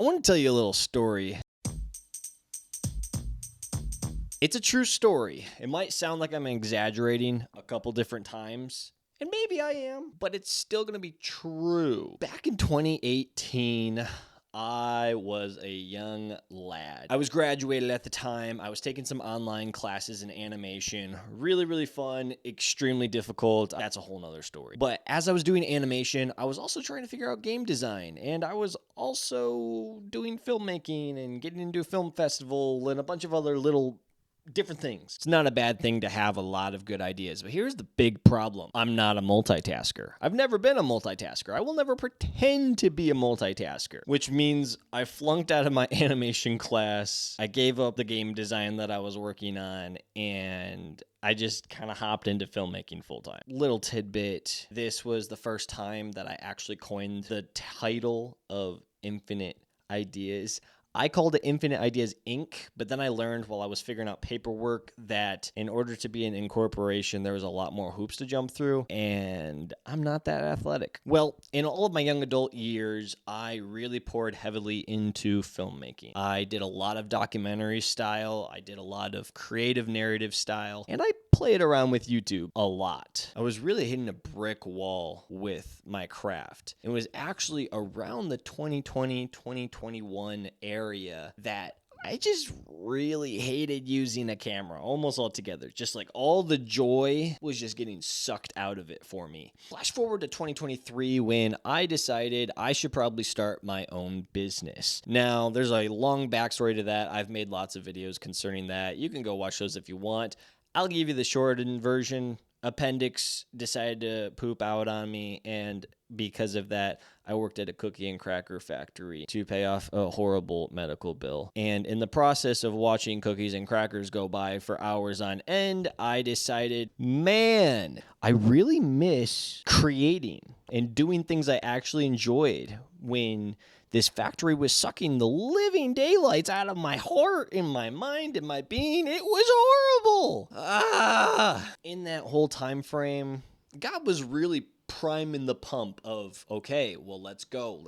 I want to tell you a little story. It's a true story. It might sound like I'm exaggerating a couple different times, and maybe I am, but it's still going to be true. Back in 2018, I was a young lad. I was graduated at the time. I was taking some online classes in animation. Really, really fun, extremely difficult. That's a whole nother story. But as I was doing animation, I was also trying to figure out game design. And I was also doing filmmaking and getting into a film festival and a bunch of other little different things. It's not a bad thing to have a lot of good ideas, but here's the big problem. I'm not a multitasker. I've never been a multitasker. I will never pretend to be a multitasker, which means I flunked out of my animation class. I gave up the game design that I was working on, and I just kind of hopped into filmmaking full time. Little tidbit, this was the first time that I actually coined the title of Infinite Ideas. I called it Infinite Ideas Inc., but then I learned while I was figuring out paperwork that in order to be an incorporation, there was a lot more hoops to jump through, and I'm not that athletic. Well, in all of my young adult years, I really poured heavily into filmmaking. I did a lot of documentary style, I did a lot of creative narrative style, and I played around with YouTube a lot. I was really hitting a brick wall with my craft. It was actually around the 2020, 2021 area that I just really hated using a camera almost altogether. Just like all the joy was just getting sucked out of it for me. Flash forward to 2023 when I decided I should probably start my own business. Now, there's a long backstory to that. I've made lots of videos concerning that. You can go watch those if you want. I'll give you the shortened version. Appendix decided to poop out on me, and because of that, I worked at a cookie and cracker factory to pay off a horrible medical bill. And in the process of watching cookies and crackers go by for hours on end, I decided, man, I really miss creating and doing things I actually enjoyed when this factory was sucking the living daylights out of my heart and my mind and my being. It was horrible. In that whole time frame, God was really priming the pump of, okay, well, let's go.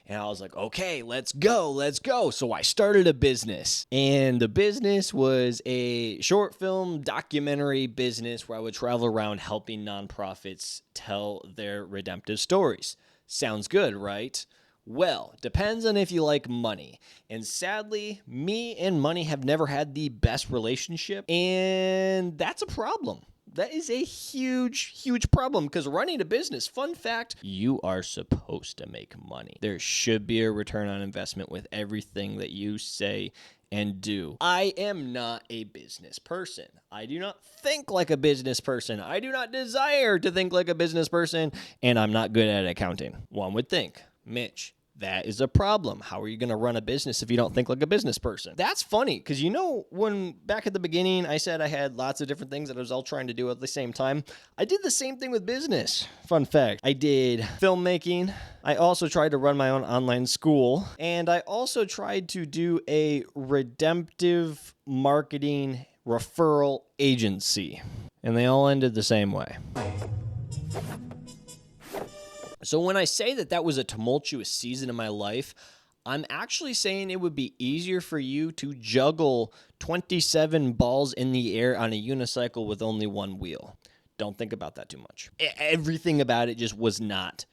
And I was like, okay, let's go. So I started a business, and the business was a short film documentary business where I would travel around helping nonprofits tell their redemptive stories. Sounds good, right? Well, depends on if you like money. And sadly, me and money have never had the best relationship, and that's a problem. That is a huge, huge problem because running a business, fun fact, you are supposed to make money. There should be a return on investment with everything that you say and do. I am not a business person. I do not think like a business person. I do not desire to think like a business person, and I'm not good at accounting. One would think, Mitch, that is a problem. How are you going to run a business if you don't think like a business person? That's funny because when back at the beginning I said I had lots of different things that I was all trying to do at the same time, I did the same thing with business. Fun fact, I did filmmaking. I also tried to run my own online school, and I also tried to do a redemptive marketing referral agency, and they all ended the same way. So when I say that was a tumultuous season in my life, I'm actually saying it would be easier for you to juggle 27 balls in the air on a unicycle with only one wheel. Don't think about that too much. Everything about it just was not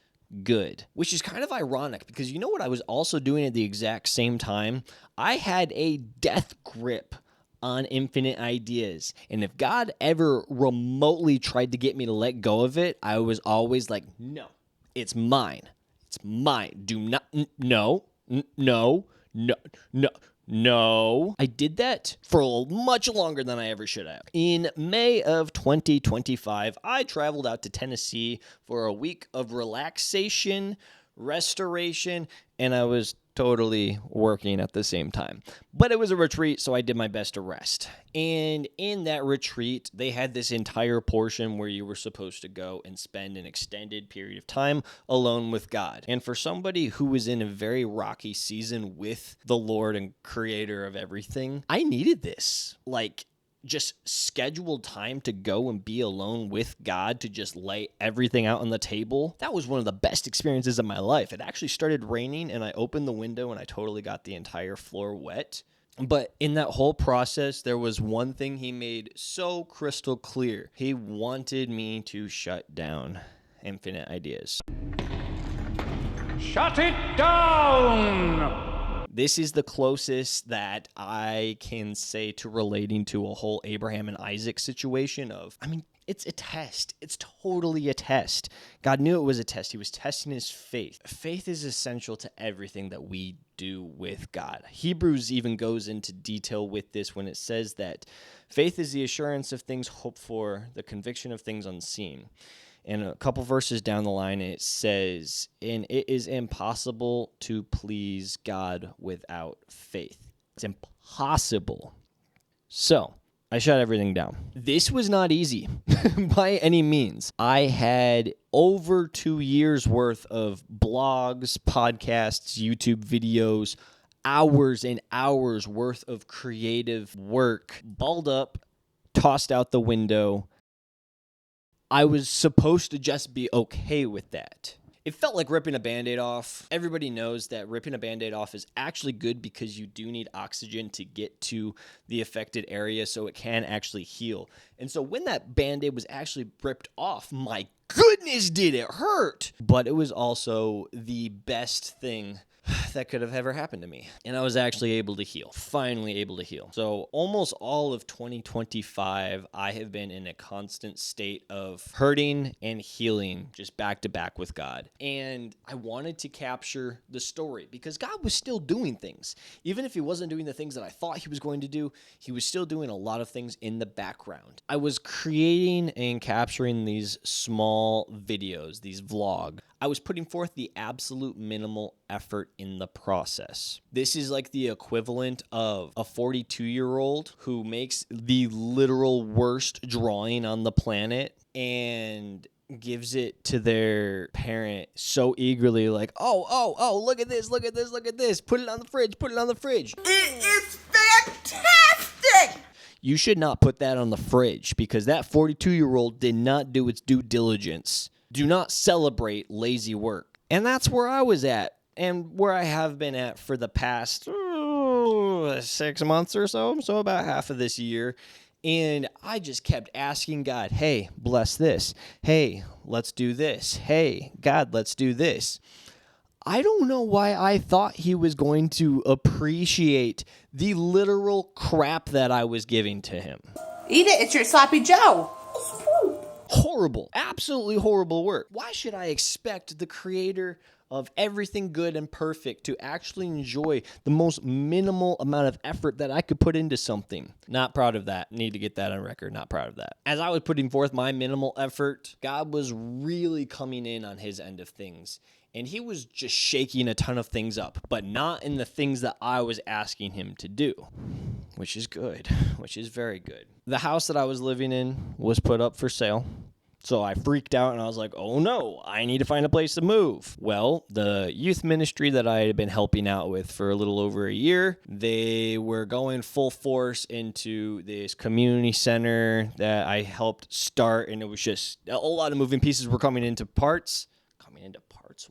good, which is kind of ironic because you know what I was also doing at the exact same time? I had a death grip on Infinite Ideas. And if God ever remotely tried to get me to let go of it, I was always like, no. It's mine. It's mine. Do not, no. I did that for much longer than I ever should have. In May of 2025, I traveled out to Tennessee for a week of relaxation, restoration, and I was totally working at the same time. But it was a retreat, so I did my best to rest. And in that retreat, they had this entire portion where you were supposed to go and spend an extended period of time alone with God. And for somebody who was in a very rocky season with the Lord and creator of everything, I needed this. Like, just scheduled time to go and be alone with God, to just lay everything out on the table, that was one of the best experiences of my life. It actually started raining, and I opened the window, and I totally got the entire floor wet. But in that whole process, there was one thing he made so crystal clear. He wanted me to shut down infinite ideas. Shut it down! This is the closest that I can say to relating to a whole Abraham and Isaac situation it's a test. It's totally a test. God knew it was a test. He was testing his faith. Faith is essential to everything that we do with God. Hebrews even goes into detail with this when it says that faith is the assurance of things hoped for, the conviction of things unseen. And a couple verses down the line, it says, and it is impossible to please God without faith. It's impossible. So I shut everything down. This was not easy by any means. I had over 2 years worth of blogs, podcasts, YouTube videos, hours and hours worth of creative work, balled up, tossed out the window. I was supposed to just be okay with that. It felt like ripping a Band-Aid off. Everybody knows that ripping a Band-Aid off is actually good because you do need oxygen to get to the affected area so it can actually heal. And so when that Band-Aid was actually ripped off, my goodness, did it hurt! But it was also the best thing that could have ever happened to me. And I was actually able to heal, finally able to heal. So almost all of 2025, I have been in a constant state of hurting and healing, just back to back with God. And I wanted to capture the story because God was still doing things. Even if he wasn't doing the things that I thought he was going to do, he was still doing a lot of things in the background. I was creating and capturing these small videos, these vlogs. I was putting forth the absolute minimal effort in the process. This is like the equivalent of a 42-year-old who makes the literal worst drawing on the planet and gives it to their parent so eagerly, like, oh, look at this, look at this, put it on the fridge. It is fantastic! You should not put that on the fridge because that 42-year-old did not do its due diligence. Do not celebrate lazy work. And that's where I was at and where I have been at for the past 6 months or so about half of this year. And I just kept asking God, hey, bless this. Hey, let's do this. Hey, God, let's do this. I don't know why I thought he was going to appreciate the literal crap that I was giving to him. Eat it, it's your sloppy Joe. Horrible, absolutely horrible work. Why should I expect the creator of everything good and perfect to actually enjoy the most minimal amount of effort that I could put into something? Not proud of that. Need to get that on record. Not proud of that. As I was putting forth my minimal effort, God was really coming in on his end of things. And he was just shaking a ton of things up, but not in the things that I was asking him to do, which is good, which is very good. The house that I was living in was put up for sale. So I freaked out and I was like, oh no, I need to find a place to move. Well, the youth ministry that I had been helping out with for a little over a year, they were going full force into this community center that I helped start. And it was just a whole lot of moving pieces were coming into parts.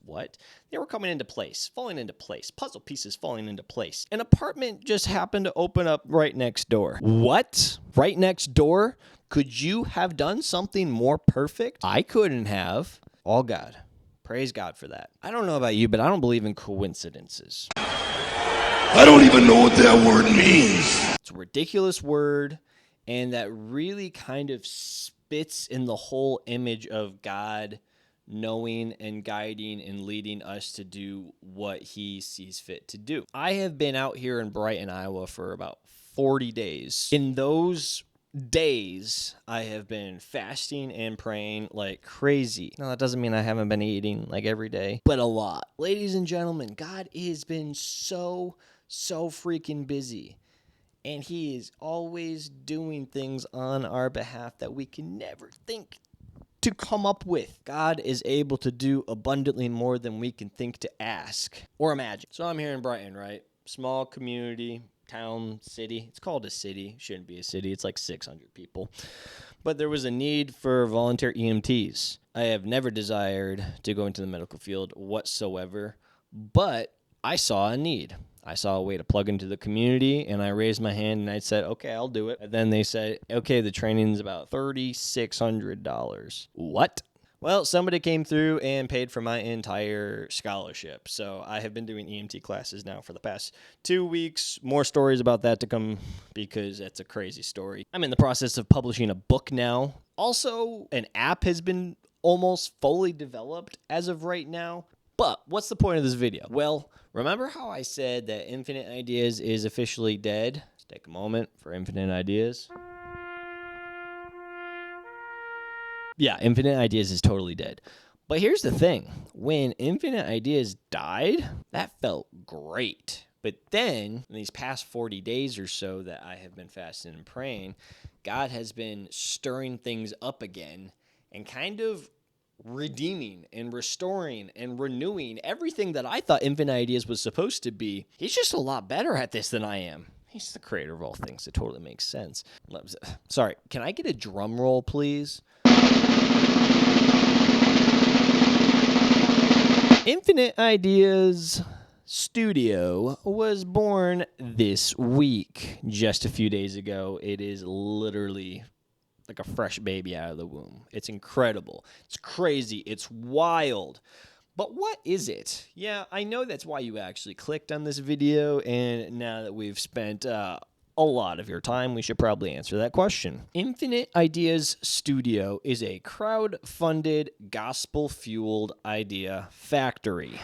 What? They were coming into place, falling into place, puzzle pieces falling into place. An apartment just happened to open up right next door. What? Right next door? Could you have done something more perfect? I couldn't have. All God. Praise God for that. I don't know about you, but I don't believe in coincidences. I don't even know what that word means. It's a ridiculous word, and that really kind of spits in the whole image of God knowing and guiding and leading us to do what he sees fit to do. I have been out here in Brighton, Iowa for about 40 days. In those days, I have been fasting and praying like crazy. Now, that doesn't mean I haven't been eating like every day, but a lot. Ladies and gentlemen, God has been so freaking busy. And he is always doing things on our behalf that we can never think to come up with. God is able to do abundantly more than we can think to ask or imagine. So I'm here in Brighton, right? Small community, town, city. It's called a city. Shouldn't be a city. It's like 600 people. But there was a need for volunteer EMTs. I have never desired to go into the medical field whatsoever, but I saw a need. I saw a way to plug into the community, and I raised my hand and I said, okay, I'll do it. And then they said, okay, the training's about $3,600. What? Well, somebody came through and paid for my entire scholarship. So I have been doing EMT classes now for the past 2 weeks. More stories about that to come because it's a crazy story. I'm in the process of publishing a book now. Also, an app has been almost fully developed as of right now. But what's the point of this video? Well, remember how I said that Infinite Ideas is officially dead? Let's take a moment for Infinite Ideas. Yeah, Infinite Ideas is totally dead. But here's the thing. When Infinite Ideas died, that felt great. But then, in these past 40 days or so that I have been fasting and praying, God has been stirring things up again and kind of redeeming and restoring and renewing everything that I thought Infinite Ideas was supposed to be. He's just a lot better at this than I am. He's the creator of all things. It totally makes sense. Sorry, can I get a drum roll, please? Infinite Ideas Studio was born this week, just a few days ago. It is literally like a fresh baby out of the womb. It's incredible. It's crazy. It's wild. But what is it? Yeah, I know that's why you actually clicked on this video, and now that we've spent a lot of your time, we should probably answer that question. Infinite Ideas Studio is a crowd-funded, gospel-fueled idea factory.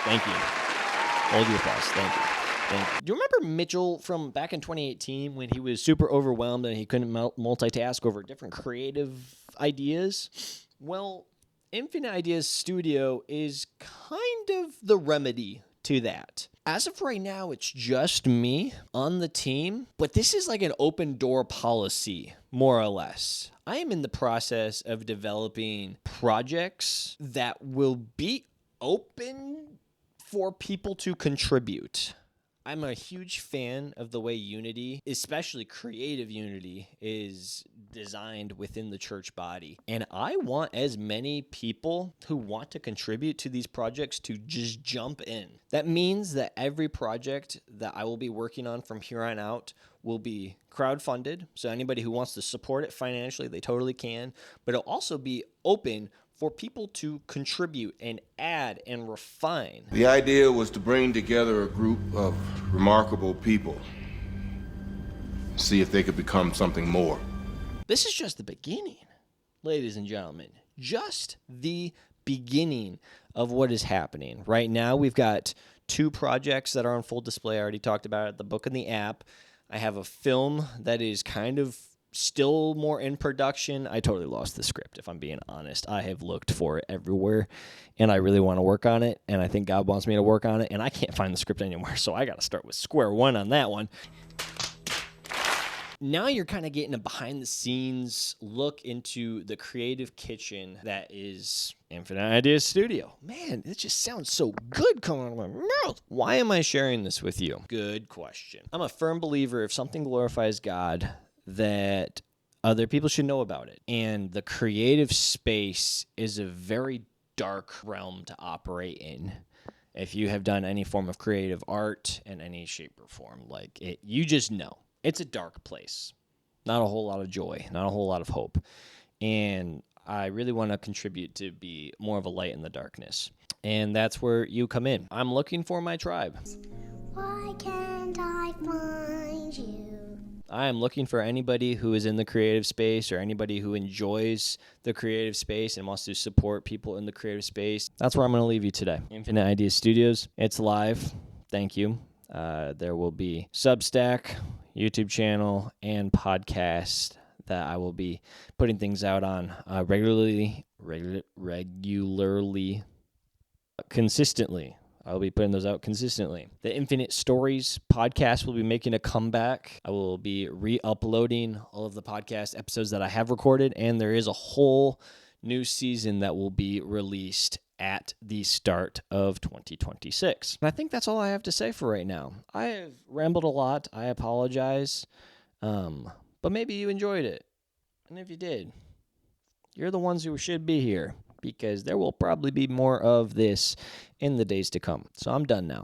Thank you. Hold your applause. Thank you. Do you remember Mitchell from back in 2018 when he was super overwhelmed and he couldn't multitask over different creative ideas? Well, Infinite Ideas Studio is kind of the remedy to that. As of right now, it's just me on the team, but this is like an open door policy, more or less. I am in the process of developing projects that will be open for people to contribute. I'm a huge fan of the way unity, especially creative unity, is designed within the church body. And I want as many people who want to contribute to these projects to just jump in. That means that every project that I will be working on from here on out will be crowdfunded. So anybody who wants to support it financially, they totally can. But it'll also be open for people to contribute and add and refine. The idea was to bring together a group of remarkable people, see if they could become something more. This is just the beginning, ladies and gentlemen. Just the beginning of what is happening. Right now, we've got 2 projects that are on full display. I already talked about it, the book and the app. I have a film that is kind of still more in production. I totally lost the script, if I'm being honest. I have looked for it everywhere, and I really want to work on it, and I think God wants me to work on it, and I can't find the script anywhere, so I got to start with square one on that one. Now you're kind of getting a behind-the-scenes look into the creative kitchen that is Infinite Ideas Studio. Man, it just sounds so good coming out of my mouth. Why am I sharing this with you? Good question. I'm a firm believer if something glorifies God, that other people should know about it. And the creative space is a very dark realm to operate in. If you have done any form of creative art in any shape or form, like it, you just know. It's a dark place. Not a whole lot of joy, not a whole lot of hope. And I really want to contribute to be more of a light in the darkness. And that's where you come in. I'm looking for my tribe. Why can't I find you? I am looking for anybody who is in the creative space or anybody who enjoys the creative space and wants to support people in the creative space. That's where I'm going to leave you today. Infinite Ideas Studios. It's live. Thank you. There will be Substack, YouTube channel, and podcast that I will be putting things out on regularly, consistently. I'll be putting those out consistently. The Infinite Stories podcast will be making a comeback. I will be re-uploading all of the podcast episodes that I have recorded, and there is a whole new season that will be released at the start of 2026. And I think that's all I have to say for right now. I have rambled a lot. I apologize. But maybe you enjoyed it. And if you did, you're the ones who should be here, because there will probably be more of this in the days to come. So I'm done now.